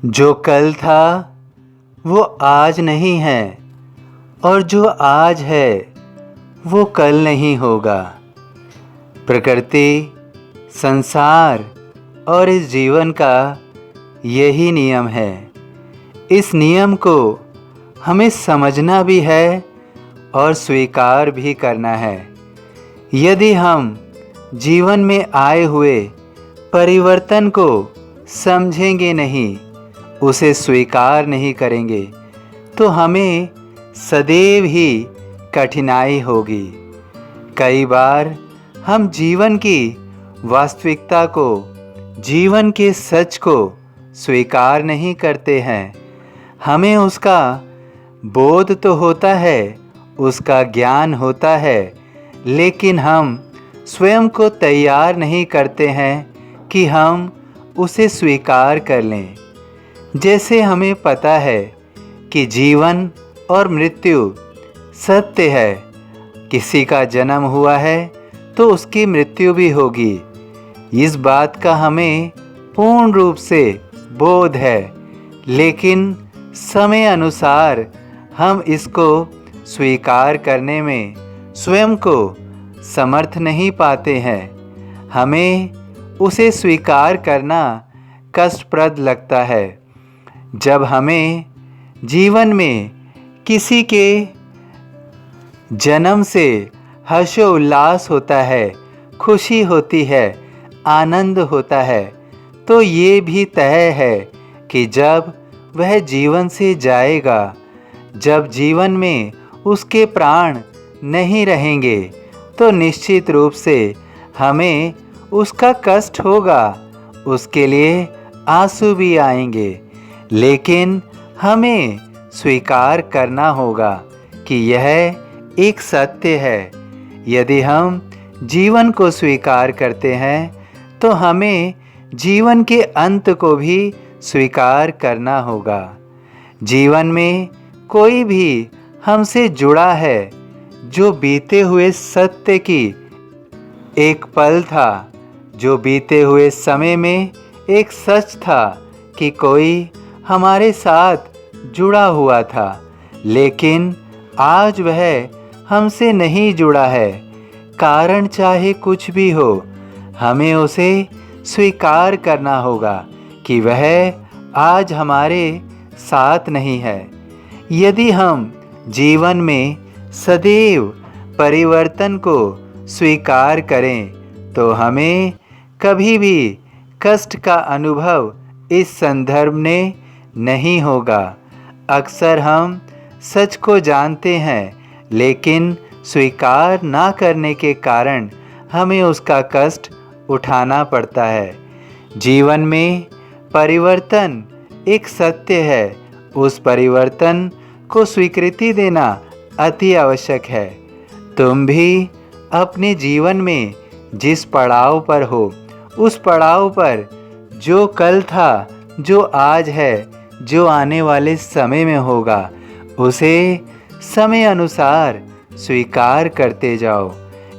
जो कल था वो आज नहीं है और जो आज है वो कल नहीं होगा। प्रकृति, संसार और इस जीवन का यही नियम है। इस नियम को हमें समझना भी है और स्वीकार भी करना है। यदि हम जीवन में आए हुए परिवर्तन को समझेंगे नहीं, उसे स्वीकार नहीं करेंगे, तो हमें सदैव ही कठिनाई होगी। कई बार हम जीवन की वास्तविकता को, जीवन के सच को स्वीकार नहीं करते हैं। हमें उसका बोध तो होता है, उसका ज्ञान होता है, लेकिन हम स्वयं को तैयार नहीं करते हैं कि हम उसे स्वीकार कर लें। जैसे हमें पता है कि जीवन और मृत्यु सत्य है, किसी का जन्म हुआ है तो उसकी मृत्यु भी होगी। इस बात का हमें पूर्ण रूप से बोध है, लेकिन समय अनुसार हम इसको स्वीकार करने में स्वयं को समर्थ नहीं पाते हैं। हमें उसे स्वीकार करना कष्टप्रद लगता है। जब हमें जीवन में किसी के जन्म से हर्षोल्लास होता है, खुशी होती है, आनंद होता है, तो ये भी तय है कि जब वह जीवन से जाएगा, जब जीवन में उसके प्राण नहीं रहेंगे, तो निश्चित रूप से हमें उसका कष्ट होगा, उसके लिए आंसू भी आएंगे। लेकिन हमें स्वीकार करना होगा कि यह एक सत्य है। यदि हम जीवन को स्वीकार करते हैं तो हमें जीवन के अंत को भी स्वीकार करना होगा। जीवन में कोई भी हमसे जुड़ा है जो बीते हुए सत्य की एक पल था, जो बीते हुए समय में एक सच था कि कोई हमारे साथ जुड़ा हुआ था, लेकिन आज वह हमसे नहीं जुड़ा है। कारण चाहे कुछ भी हो, हमें उसे स्वीकार करना होगा कि वह आज हमारे साथ नहीं है। यदि हम जीवन में सदैव परिवर्तन को स्वीकार करें तो हमें कभी भी कष्ट का अनुभव इस संदर्भ में नहीं होगा। अक्सर हम सच को जानते हैं, लेकिन स्वीकार ना करने के कारण हमें उसका कष्ट उठाना पड़ता है। जीवन में परिवर्तन एक सत्य है, उस परिवर्तन को स्वीकृति देना अति आवश्यक है। तुम भी अपने जीवन में जिस पड़ाव पर हो, उस पड़ाव पर जो कल था, जो आज है, जो आने वाले समय में होगा, उसे समय अनुसार स्वीकार करते जाओ।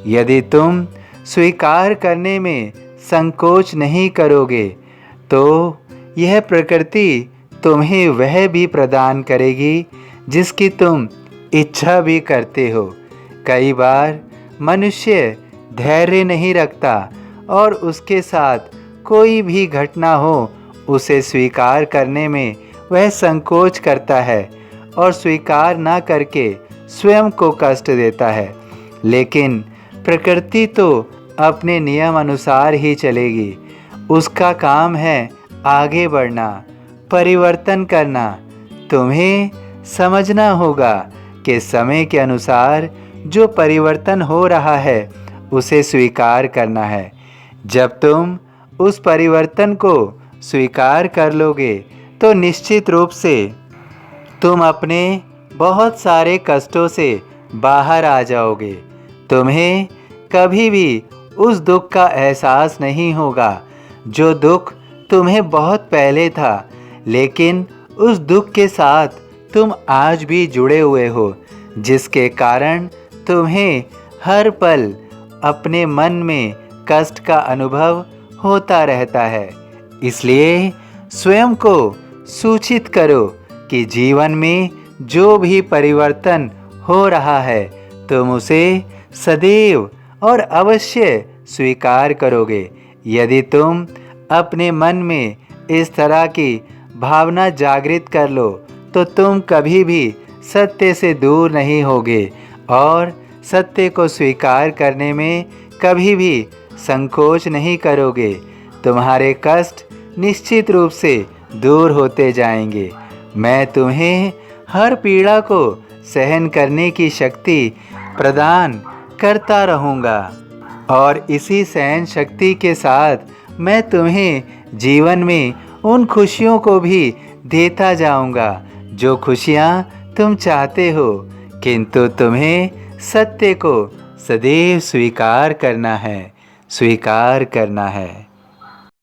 यदि तुम स्वीकार करने में संकोच नहीं करोगे तो यह प्रकृति तुम्हें वह भी प्रदान करेगी जिसकी तुम इच्छा भी करते हो। कई बार मनुष्य धैर्य नहीं रखता और उसके साथ कोई भी घटना हो, उसे स्वीकार करने में वह संकोच करता है और स्वीकार ना करके स्वयं को कष्ट देता है। लेकिन प्रकृति तो अपने नियम अनुसार ही चलेगी। उसका काम है आगे बढ़ना, परिवर्तन करना। तुम्हें समझना होगा कि समय के अनुसार जो परिवर्तन हो रहा है उसे स्वीकार करना है। जब तुम उस परिवर्तन को स्वीकार कर लोगे तो निश्चित रूप से तुम अपने बहुत सारे कष्टों से बाहर आ जाओगे। तुम्हें कभी भी उस दुख का एहसास नहीं होगा जो दुख तुम्हें बहुत पहले था, लेकिन उस दुख के साथ तुम आज भी जुड़े हुए हो, जिसके कारण तुम्हें हर पल अपने मन में कष्ट का अनुभव होता रहता है। इसलिए स्वयं को सूचित करो कि जीवन में जो भी परिवर्तन हो रहा है तुम उसे सदैव और अवश्य स्वीकार करोगे। यदि तुम अपने मन में इस तरह की भावना जागृत कर लो तो तुम कभी भी सत्य से दूर नहीं होगे और सत्य को स्वीकार करने में कभी भी संकोच नहीं करोगे। तुम्हारे कष्ट निश्चित रूप से दूर होते जाएंगे। मैं तुम्हें हर पीड़ा को सहन करने की शक्ति प्रदान करता रहूँगा और इसी सहन शक्ति के साथ मैं तुम्हें जीवन में उन खुशियों को भी देता जाऊँगा जो खुशियाँ तुम चाहते हो, किंतु तुम्हें सत्य को सदैव स्वीकार करना है।